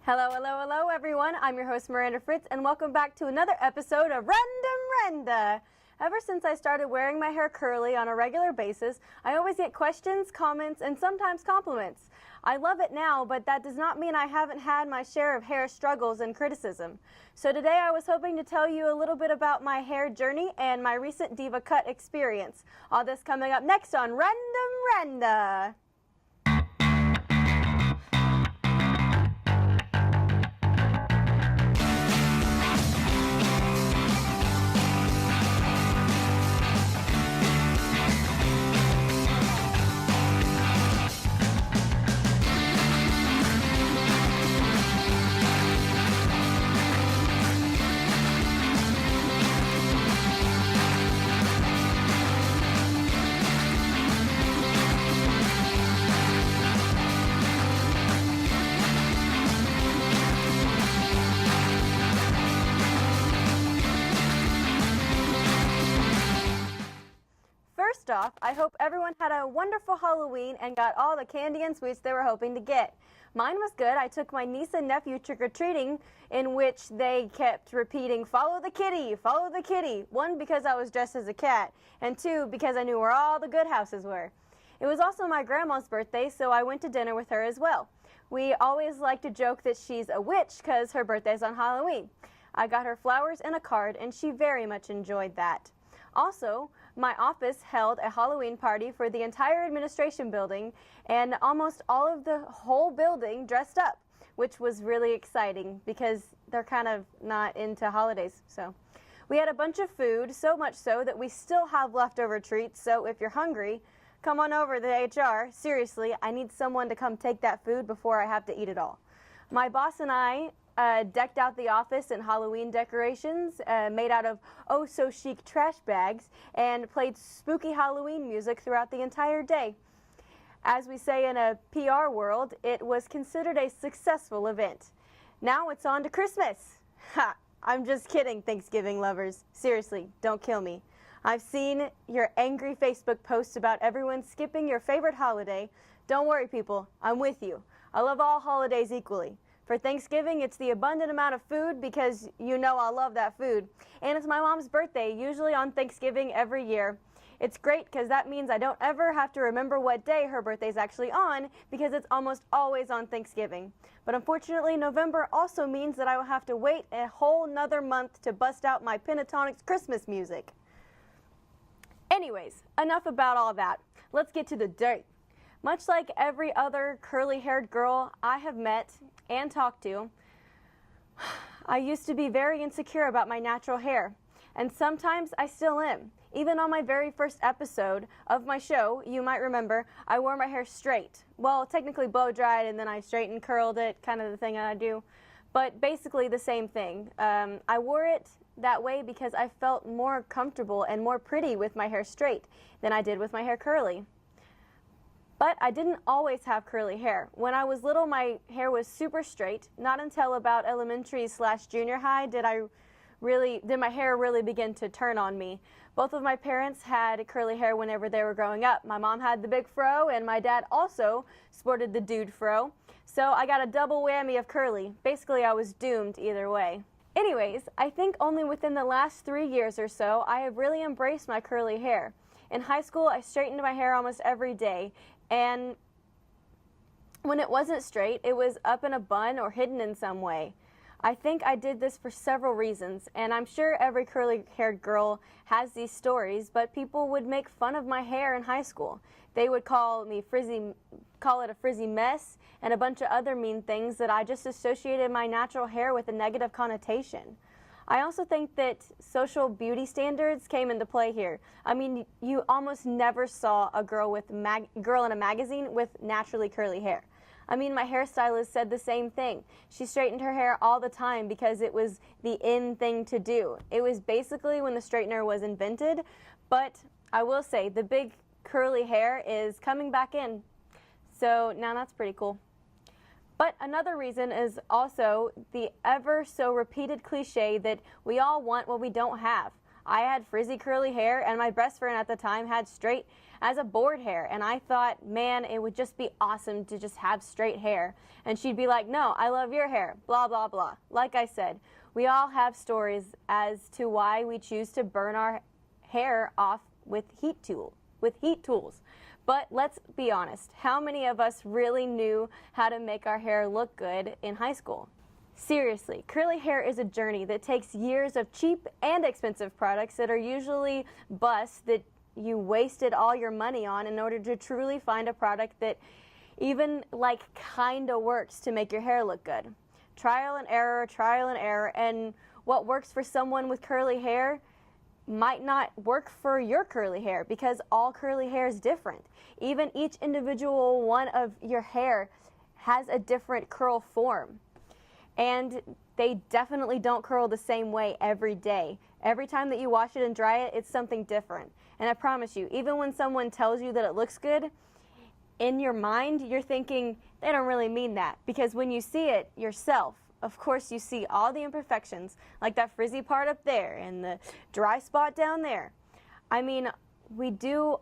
Hello, hello, hello, everyone. I'm your host, Miranda Fritz, and welcome back to another episode of Randa. Ever since I started wearing my hair curly on a regular basis, I always get questions, comments, and sometimes compliments. I love it now, but that does not mean I haven't had my share of hair struggles and criticism. So today I was hoping to tell you a little bit about my hair journey and my recent Diva Cut experience. All this coming up next on Randa. First off, I hope everyone had a wonderful Halloween and got all the candy and sweets they were hoping to get. Mine was good. I took my niece and nephew trick-or-treating, in which they kept repeating, "Follow the kitty, follow the kitty." One, because I was dressed as a cat, and two, because I knew where all the good houses were. It was also my grandma's birthday, so I went to dinner with her as well. We always like to joke that she's a witch because her birthday's on Halloween. I got her flowers and a card, and she very much enjoyed that. Also, my office held a Halloween party for the entire administration building, and almost all of the whole building dressed up, which was really exciting because they're kind of not into holidays. So we had a bunch of food, so much so that we still have leftover treats. So if you're hungry, come on over to the HR. Seriously, I need someone to come take that food before I have to eat it all. My boss and I decked out the office in Halloween decorations made out of oh-so-chic trash bags and played spooky Halloween music throughout the entire day. As we say in a PR world, it was considered a successful event. Now it's on to Christmas. Ha! I'm just kidding, Thanksgiving lovers. Seriously, don't kill me. I've seen your angry Facebook posts about everyone skipping your favorite holiday. Don't worry, people. I'm with you. I love all holidays equally. For Thanksgiving, it's the abundant amount of food because you know I love that food. And it's my mom's birthday, usually on Thanksgiving every year. It's great because that means I don't ever have to remember what day her birthday's actually on because it's almost always on Thanksgiving. But unfortunately, November also means that I will have to wait a whole nother month to bust out my Pentatonix Christmas music. Anyways, enough about all that. Let's get to the dirt. Much like every other curly-haired girl I have met and talked to, I used to be very insecure about my natural hair, and sometimes I still am. Even on my very first episode of my show, you might remember, I wore my hair straight. Well, technically blow-dried, and then I straightened, curled it, kind of the thing that I do, but basically the same thing. I wore it that way because I felt more comfortable and more pretty with my hair straight than I did with my hair curly. But I didn't always have curly hair. When I was little, my hair was super straight. Not until about elementary/junior high did my hair really begin to turn on me. Both of my parents had curly hair whenever they were growing up. My mom had the big fro, and my dad also sported the dude fro. So I got a double whammy of curly. Basically, I was doomed either way. Anyways, I think only within the last 3 years or so, I have really embraced my curly hair. In high school, I straightened my hair almost every day. And when it wasn't straight, it was up in a bun or hidden in some way. I think I did this for several reasons, and I'm sure every curly-haired girl has these stories, but people would make fun of my hair in high school. They would call it a frizzy mess, and a bunch of other mean things that I just associated my natural hair with a negative connotation. I also think that social beauty standards came into play here. I mean, you almost never saw a girl in a magazine with naturally curly hair. I mean, my hairstylist said the same thing. She straightened her hair all the time because it was the in thing to do. It was basically when the straightener was invented, but I will say the big curly hair is coming back in. So now that's pretty cool. But another reason is also the ever so repeated cliche that we all want what we don't have. I had frizzy curly hair, and my best friend at the time had straight as a board hair, and I thought, man, it would just be awesome to just have straight hair. And she'd be like, no, I love your hair, blah, blah, blah. Like I said, we all have stories as to why we choose to burn our hair off with heat tools. But let's be honest, how many of us really knew how to make our hair look good in high school? Seriously, curly hair is a journey that takes years of cheap and expensive products that are usually busts that you wasted all your money on in order to truly find a product that even like kinda works to make your hair look good. Trial and error, and what works for someone with curly hair might not work for your curly hair because all curly hair is different. Even each individual one of your hair has a different curl form. And they definitely don't curl the same way every day. Every time that you wash it and dry it, it's something different. And I promise you, even when someone tells you that it looks good, in your mind, you're thinking, they don't really mean that. Because when you see it yourself, of course you see all the imperfections, like that frizzy part up there and the dry spot down there. I mean, we do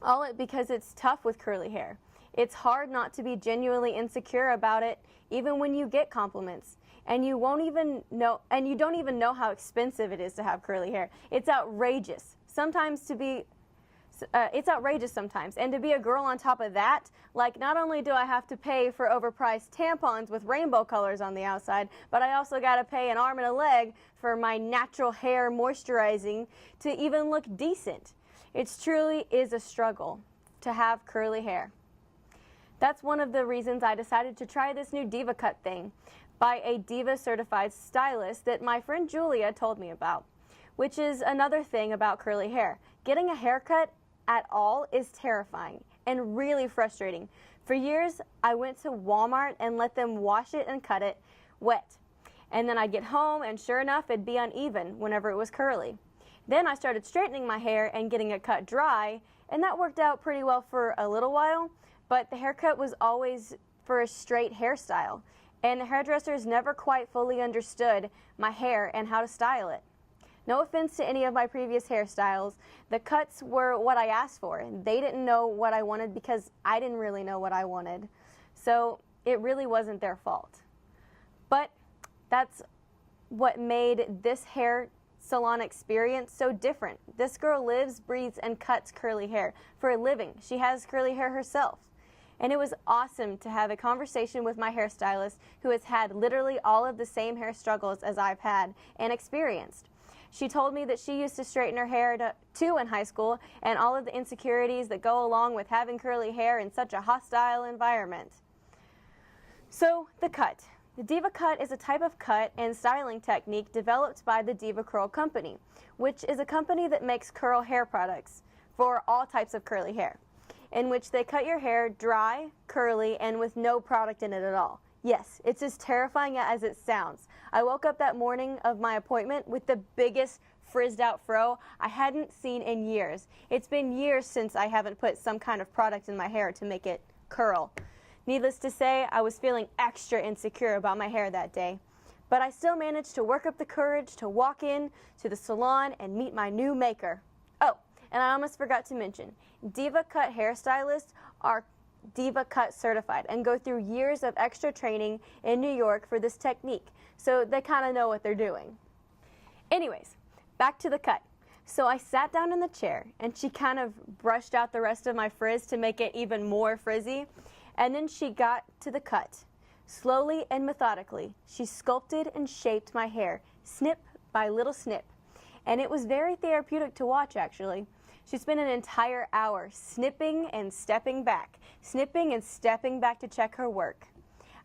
all it because it's tough with curly hair. It's hard not to be genuinely insecure about it, even when you get compliments. And you won't even know, and you don't even know how expensive it is to have curly hair. It's outrageous. It's outrageous sometimes. And to be a girl on top of that, like, not only do I have to pay for overpriced tampons with rainbow colors on the outside, but I also got to pay an arm and a leg for my natural hair moisturizing to even look decent. It truly is a struggle to have curly hair. That's one of the reasons I decided to try this new Diva Cut thing by a Diva certified stylist that my friend Julia told me about, which is another thing about curly hair. Getting a haircut at all is terrifying and really frustrating. For years, I went to Walmart and let them wash it and cut it wet. And then I'd get home and sure enough, it'd be uneven whenever it was curly. Then I started straightening my hair and getting it cut dry, and that worked out pretty well for a little while, but the haircut was always for a straight hairstyle, and the hairdressers never quite fully understood my hair and how to style it. No offense to any of my previous hairstyles, the cuts were what I asked for. They didn't know what I wanted because I didn't really know what I wanted. So it really wasn't their fault. But that's what made this hair salon experience so different. This girl lives, breathes, and cuts curly hair for a living. She has curly hair herself. And it was awesome to have a conversation with my hairstylist who has had literally all of the same hair struggles as I've had and experienced. She told me that she used to straighten her hair too in high school, and all of the insecurities that go along with having curly hair in such a hostile environment. So, the cut. The Diva Cut is a type of cut and styling technique developed by the Diva Curl Company, which is a company that makes curl hair products for all types of curly hair, in which they cut your hair dry, curly, and with no product in it at all. Yes, it's as terrifying as it sounds. I woke up that morning of my appointment with the biggest frizzed out fro I hadn't seen in years. It's been years since I haven't put some kind of product in my hair to make it curl. Needless to say, I was feeling extra insecure about my hair that day. But I still managed to work up the courage to walk in to the salon and meet my new maker. Oh, and I almost forgot to mention, Diva Cut hairstylists are Diva Cut certified and go through years of extra training in New York for this technique, so they kind of know what they're doing. Anyways, back to the cut. So I sat down in the chair and she kind of brushed out the rest of my frizz to make it even more frizzy, and then she got to the cut. Slowly and methodically, she sculpted and shaped my hair, snip by little snip, and it was very therapeutic to watch, actually. She spent an entire hour snipping and stepping back to check her work.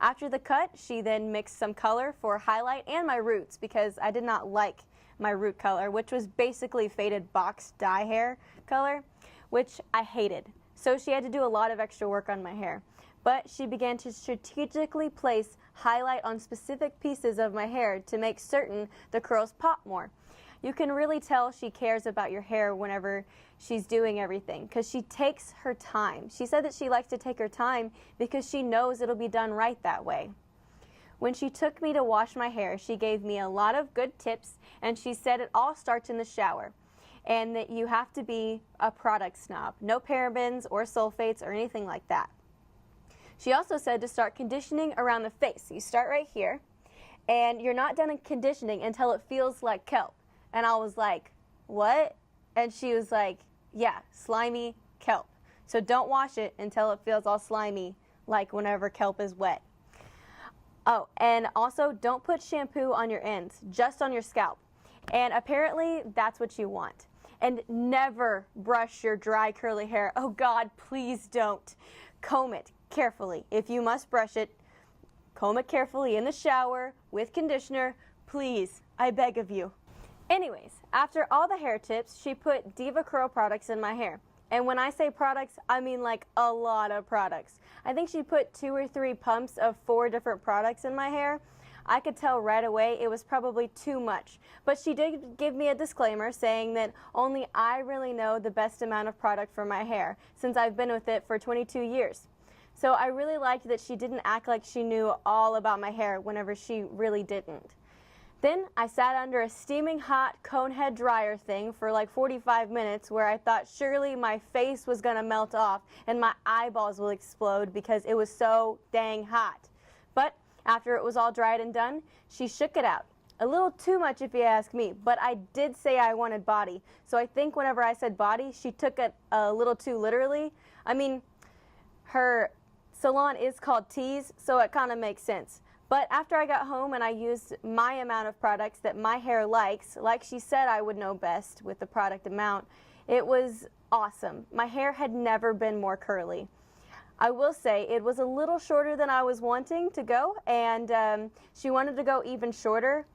After the cut, she then mixed some color for highlight and my roots because I did not like my root color, which was basically faded box dye hair color, which I hated. So she had to do a lot of extra work on my hair. But she began to strategically place highlight on specific pieces of my hair to make certain the curls pop more. You can really tell she cares about your hair whenever she's doing everything because she takes her time. She said that she likes to take her time because she knows it'll be done right that way. When she took me to wash my hair, she gave me a lot of good tips, and she said it all starts in the shower, and that you have to be a product snob. No parabens or sulfates or anything like that. She also said to start conditioning around the face. You start right here, and you're not done conditioning until it feels like kelp. And I was like, what? And she was like, yeah, slimy kelp. So don't wash it until it feels all slimy, like whenever kelp is wet. Oh, and also don't put shampoo on your ends, just on your scalp. And apparently that's what you want. And never brush your dry curly hair. Oh God, please don't. Comb it carefully. If you must brush it, comb it carefully in the shower with conditioner. Please, I beg of you. Anyways, after all the hair tips, she put Diva Curl products in my hair. And when I say products, I mean like a lot of products. I think she put 2 or 3 pumps of 4 different products in my hair. I could tell right away it was probably too much. But she did give me a disclaimer saying that only I really know the best amount of product for my hair, since I've been with it for 22 years. So I really liked that she didn't act like she knew all about my hair whenever she really didn't. Then I sat under a steaming hot cone head dryer thing for like 45 minutes where I thought surely my face was gonna melt off and my eyeballs will explode because it was so dang hot. But after it was all dried and done, she shook it out. A little too much if you ask me, but I did say I wanted body. So I think whenever I said body, she took it a little too literally. I mean, her salon is called Tease, so it kind of makes sense. But after I got home and I used my amount of products that my hair likes, like she said I would know best with the product amount, it was awesome. My hair had never been more curly. I will say it was a little shorter than I was wanting to go, and she wanted to go even shorter,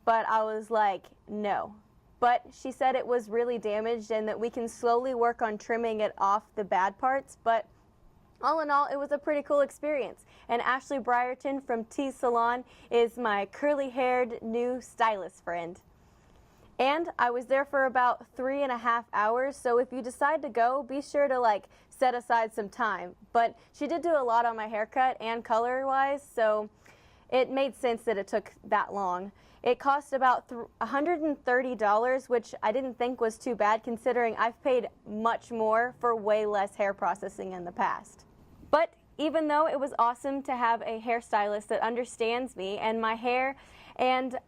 but I was like, no. But she said it was really damaged and that we can slowly work on trimming it off the bad parts, but all in all, it was a pretty cool experience. And Ashley Brierton from T Salon is my curly-haired new stylist friend. And I was there for about 3.5 hours, so if you decide to go, be sure to set aside some time. But she did do a lot on my haircut and color-wise, so it made sense that it took that long. It cost about $130, which I didn't think was too bad considering I've paid much more for way less hair processing in the past. But even though it was awesome to have a hairstylist that understands me and my hair, and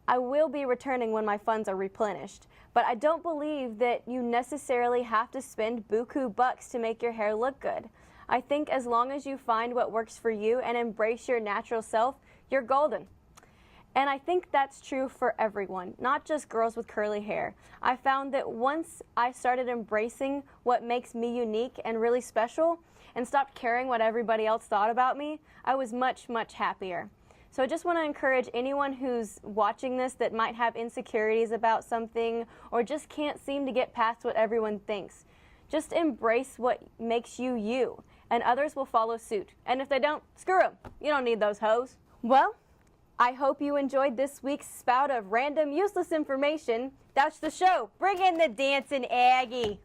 I will be returning when my funds are replenished, but I don't believe that you necessarily have to spend buku bucks to make your hair look good. I think as long as you find what works for you and embrace your natural self, you're golden. And I think that's true for everyone, not just girls with curly hair. I found that once I started embracing what makes me unique and really special and stopped caring what everybody else thought about me, I was much, much happier. So I just want to encourage anyone who's watching this that might have insecurities about something or just can't seem to get past what everyone thinks. Just embrace what makes you you, and others will follow suit. And if they don't, screw them. You don't need those hoes. Well, I hope you enjoyed this week's spout of random useless information. That's the show. Bring in the dancing Aggie.